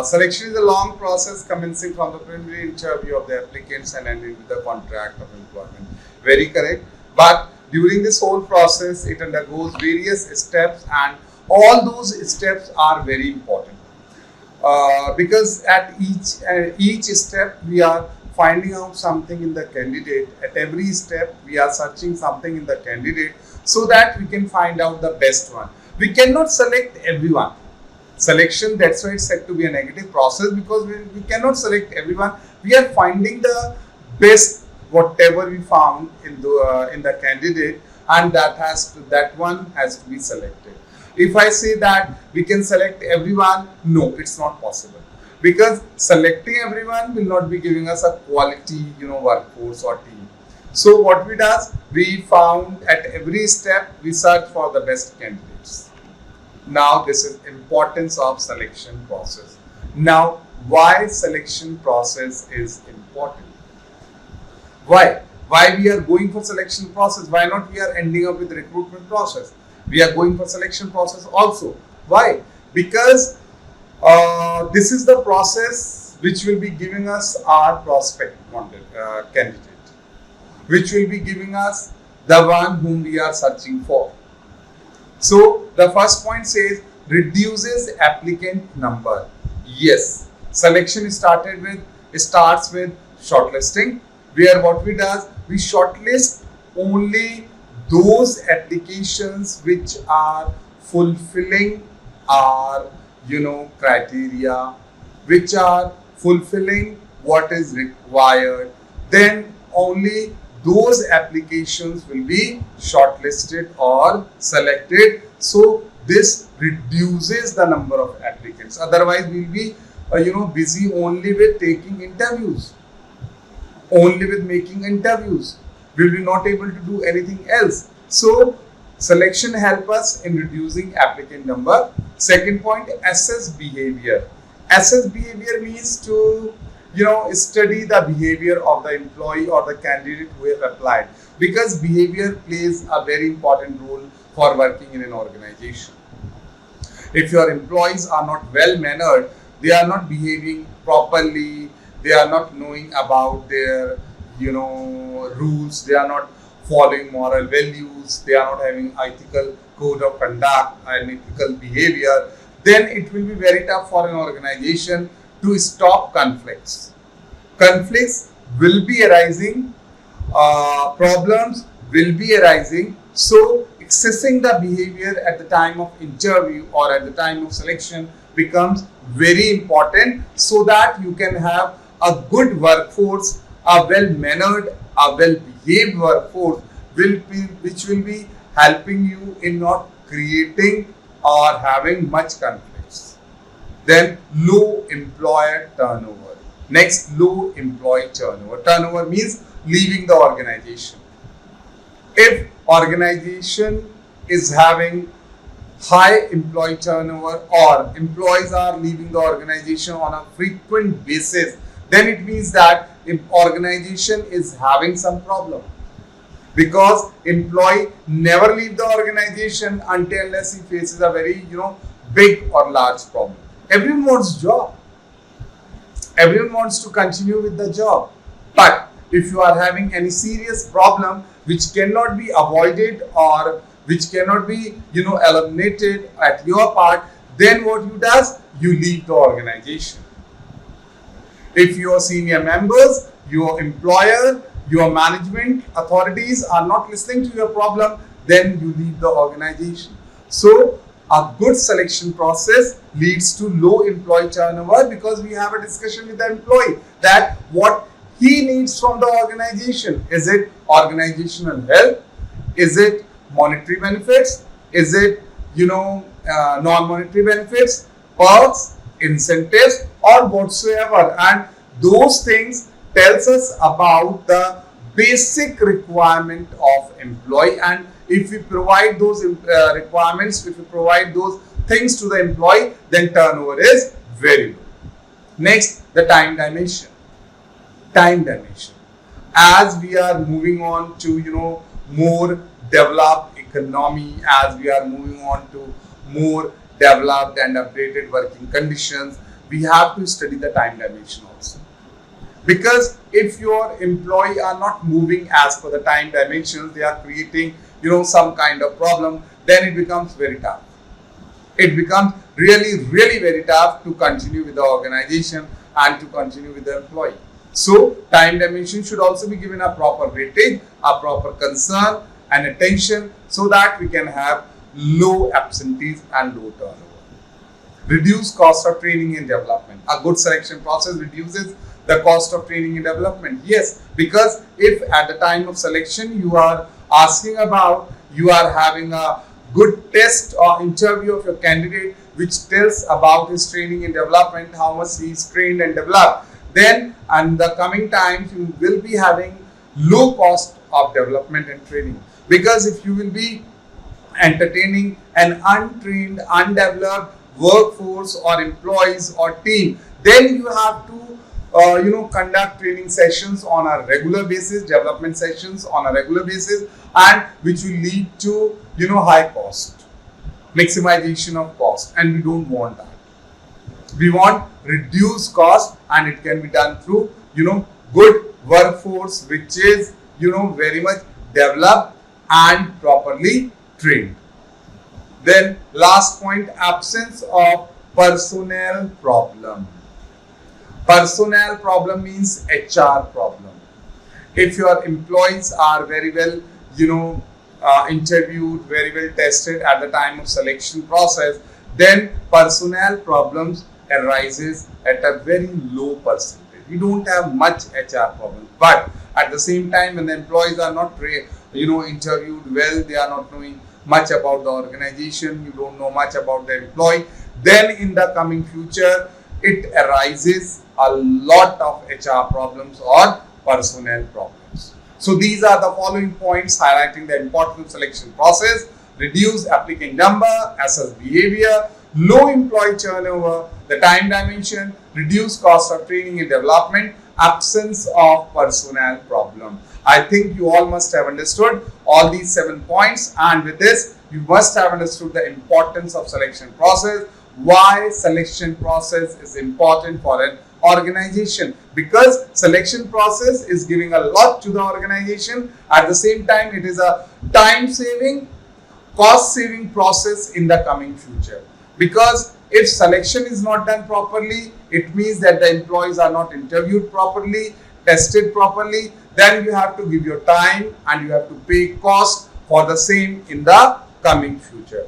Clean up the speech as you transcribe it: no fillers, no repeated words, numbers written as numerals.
Selection is a long process commencing from the preliminary interview of the applicants and ending with the contract of employment. Very correct. But during this whole process, it undergoes various steps, and all those steps are very important. Because at each step we are finding out something in the candidate. At every step we are searching something in the candidate so that we can find out the best one. We cannot select everyone. Selection, that's why it's said to be a negative process, because we cannot select everyone. We are finding the best whatever we found in the candidate, and that one has to be selected. If I say that we can select everyone, no, it's not possible, because selecting everyone will not be giving us a quality, workforce or team. So what we does, we found at every step we search for the best candidates. Now this is importance of selection process. Now why selection process is important? Why we are going for selection process? Why not we are ending up with recruitment process? We are going for selection process also. Why? Because this is the process which will be giving us our prospect candidate, which will be giving us the one whom we are searching for. So the first point says reduces applicant number. Yes, selection starts with shortlisting, where what we does, we shortlist only those applications which are fulfilling our criteria, which are fulfilling what is required. Then only those applications will be shortlisted or selected. So this reduces the number of applicants. Otherwise we'll be busy only with taking interviews, only with making interviews. We will be not able to do anything else. So selection help us in reducing applicant number. Second point, assess behavior. Assess behavior means to study the behavior of the employee or the candidate who have applied, because behavior plays a very important role for working in an organization. If your employees are not well mannered, they are not behaving properly, they are not knowing about their rules, they are not following moral values, they are not having ethical code of conduct and ethical behavior, then it will be very tough for an organization to stop conflicts. Conflicts will be arising, problems will be arising. So accessing the behavior at the time of interview or at the time of selection becomes very important, so that you can have a good workforce, a well-mannered, a well-behaved workforce, which will be helping you in not creating or having much conflicts. Then low employer turnover. Next, low employee turnover. Turnover means leaving the organization. If organization is having high employee turnover, or employees are leaving the organization on a frequent basis, then it means that organization is having some problem, because employee never leave the organization until unless he faces a very big or large problem. Everyone wants job, everyone wants to continue with the job, but if you are having any serious problem which cannot be avoided or which cannot be eliminated at your part, then what you does, you leave the organization. If your senior members, your employer, your management authorities are not listening to your problem, then you leave the organization. So a good selection process leads to low employee turnover, because we have a discussion with the employee that what he needs from the organization. Is it organizational help? Is it monetary benefits? Is it non-monetary benefits, perks, incentives, or whatsoever? And those things tells us about the basic requirement of employee, and if we provide those requirements, if we provide those things to the employee, then turnover is very low. Next, the time dimension. Time dimension. As we are moving on to more developed economy, as we are moving on to more developed and updated working conditions, we have to study the time dimension also. Because if your employee are not moving as per the time dimensions, they are creating, some kind of problem, then it becomes very tough. It becomes really, really very tough to continue with the organization and to continue with the employee. So, time dimension should also be given a proper weightage, a proper concern and attention, so that we can have low absentees and low turnover. Reduce cost of training and development. A good selection process reduces the cost of training and development. Yes, because if at the time of selection you are asking about, you are having a good test or interview of your candidate which tells about his training and development, how much he is trained and developed, then in the coming times you will be having low cost of development and training. Because if you will be entertaining an untrained, undeveloped workforce or employees or team, then you have to conduct training sessions on a regular basis, development sessions on a regular basis, and which will lead to high cost, maximization of cost, and we don't want that. We want reduced cost, and it can be done through good workforce which is very much developed and properly trained. Then last point, absence of personnel problem. Personnel problem means HR problem. If your employees are very well, interviewed, very well tested at the time of selection process, then personnel problems arises at a very low percentage. We don't have much HR problems, but at the same time, when the employees are not, interviewed well, they are not knowing much about the organization, you don't know much about the employee, then in the coming future, it arises a lot of HR problems or personnel problems. So these are the following points highlighting the importance of selection process: reduce applicant number, assess behavior, low employee turnover, the time dimension, reduce cost of training and development, absence of personnel problem. I think you all must have understood all these 7 points, and with this you must have understood the importance of selection process, why selection process is important for an organization, because selection process is giving a lot to the organization. At the same time, it is a time saving, cost saving process in the coming future, because if selection is not done properly, it means that the employees are not interviewed properly, tested properly, then you have to give your time and you have to pay cost for the same in the coming future.